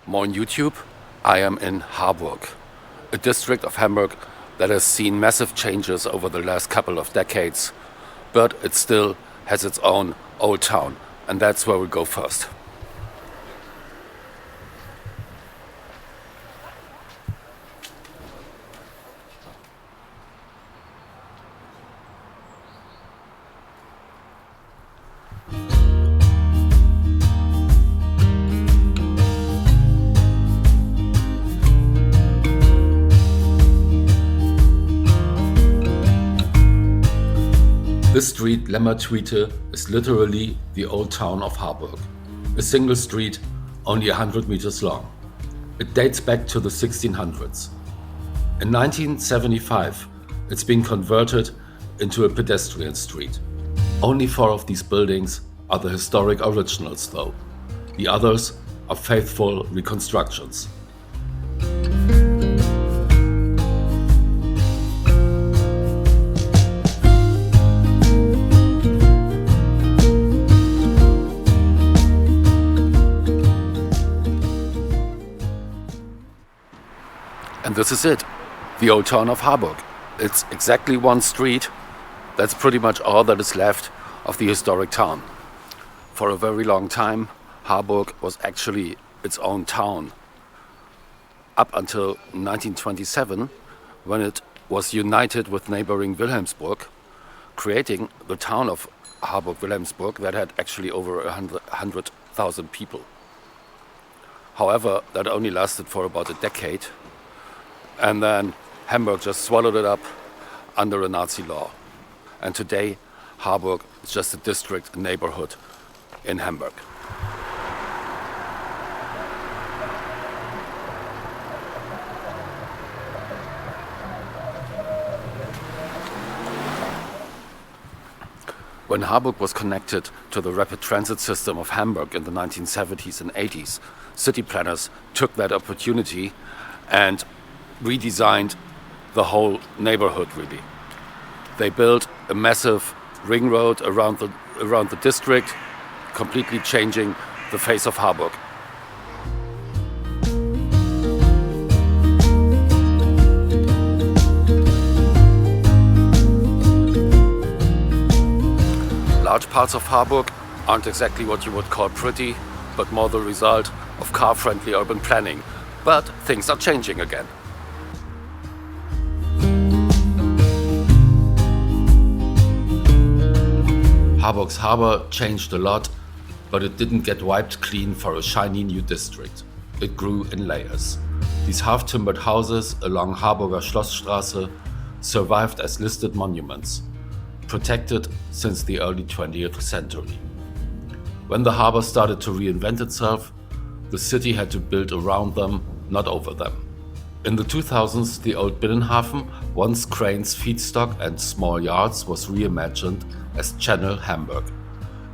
More on YouTube, I am in Harburg, a district of Hamburg that has seen massive changes over the last couple of decades, but it still has its own old town, and that's where we go first. This street, Lämmertwiete, is literally the old town of Harburg. A single street, only 100 meters long. It dates back to the 1600s. In 1975, it's been converted into a pedestrian street. Only 4 of these buildings are the historic originals though. The others are faithful reconstructions. And this is it, the old town of Harburg. It's exactly one street. That's pretty much all that is left of the historic town. For a very long time, Harburg was actually its own town. Up until 1927, when it was united with neighboring Wilhelmsburg, creating the town of Harburg-Wilhelmsburg that had actually over 100,000 people. However, that only lasted for about a decade. And then Hamburg just swallowed it up under a Nazi law. And today, Harburg is just a district, a neighborhood in Hamburg. When Harburg was connected to the rapid transit system of Hamburg in the 1970s and 80s, city planners took that opportunity and redesigned the whole neighborhood really. They built a massive ring road around the district, completely changing the face of Harburg. Large parts of Harburg aren't exactly what you would call pretty, but more the result of car-friendly urban planning. But things are changing again. Harburg's harbor changed a lot, but it didn't get wiped clean for a shiny new district. It grew in layers. These half-timbered houses along Harburger Schlossinsel survived as listed monuments, protected since the early 20th century. When the harbor started to reinvent itself, the city had to build around them, not over them. In the 2000s, the old Binnenhafen, once cranes, feedstock and small yards, was reimagined as Channel Hamburg,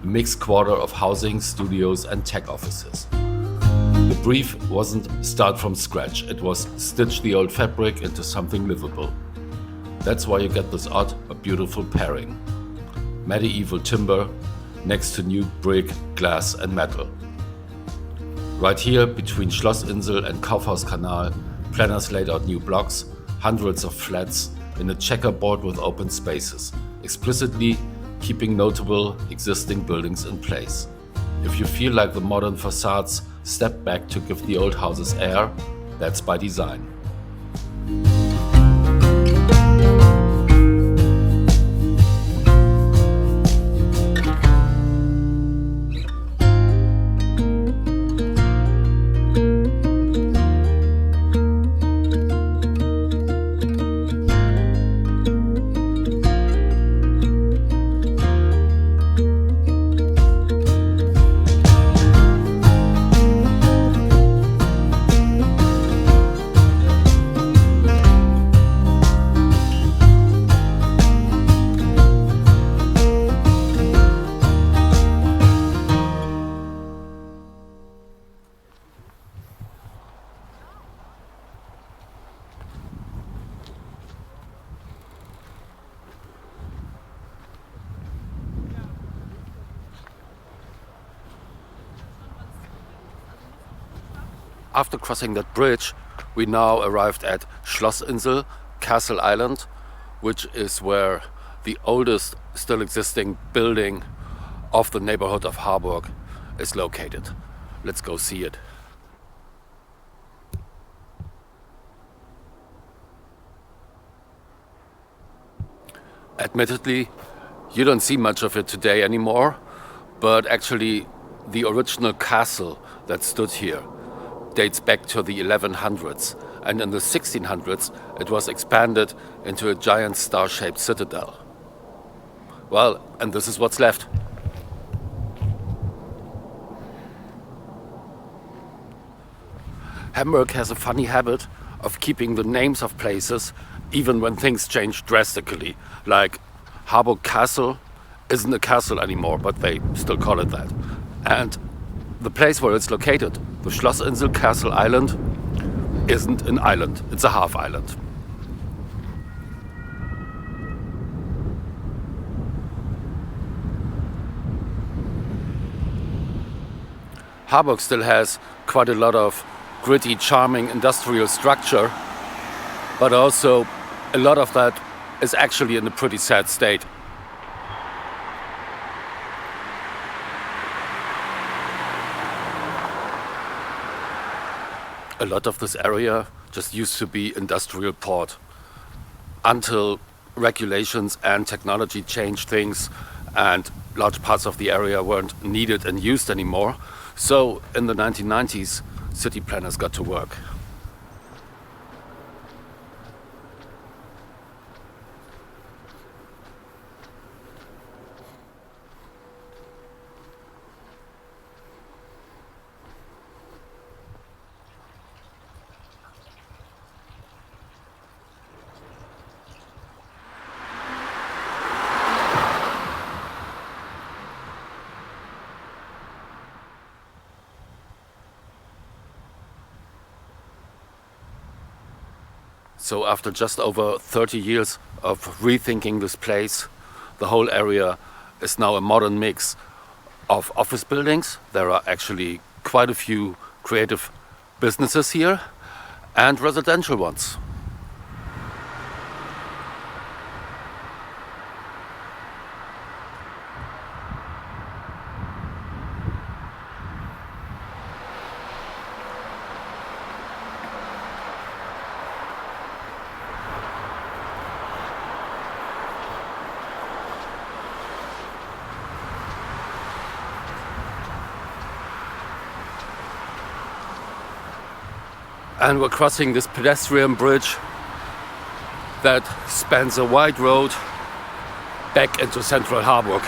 a mixed quarter of housing, studios and tech offices. The brief wasn't start from scratch, it was stitch the old fabric into something livable. That's why you get this odd but beautiful pairing. Medieval timber next to new brick, glass and metal. Right here between Schlossinsel and Kaufhauskanal, planners laid out new blocks, hundreds of flats in a checkerboard with open spaces, explicitly keeping notable existing buildings in place. If you feel like the modern facades step back to give the old houses air, that's by design. After crossing that bridge, we now arrived at Schlossinsel, Castle Island, which is where the oldest still existing building of the neighborhood of Harburg is located. Let's go see it. Admittedly, you don't see much of it today anymore, but actually the original castle that stood here dates back to the 1100s, and in the 1600s it was expanded into a giant star-shaped citadel. Well, and this is what's left. Hamburg has a funny habit of keeping the names of places even when things change drastically. Like Harburg Castle isn't a castle anymore, but they still call it that. And the place where it's located, the Schlossinsel Castle Island, isn't an island, it's a half island. Harburg still has quite a lot of gritty, charming industrial structure, but also a lot of that is actually in a pretty sad state. A lot of this area just used to be industrial port until regulations and technology changed things and large parts of the area weren't needed and used anymore. So in the 1990s, city planners got to work. So after just over 30 years of rethinking this place, the whole area is now a modern mix of office buildings. There are actually quite a few creative businesses here and residential ones. And we're crossing this pedestrian bridge that spans a wide road back into central Harburg.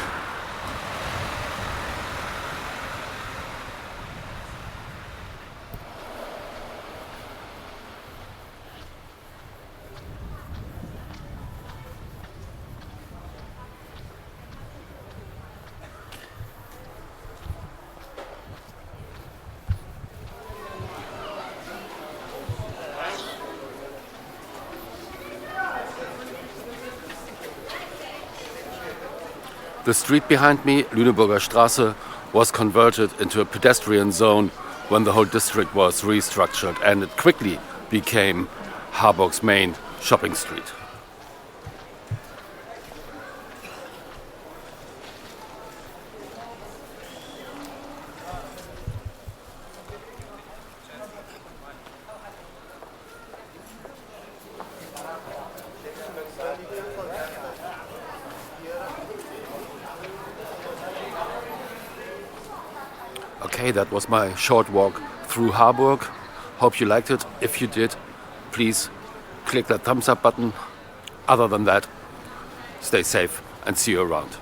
The street behind me, Lüneburger Straße, was converted into a pedestrian zone when the whole district was restructured, and it quickly became Harburg's main shopping street. Okay, that was my short walk through Harburg. Hope you liked it. If you did, please click that thumbs up button. Other than that, stay safe and see you around.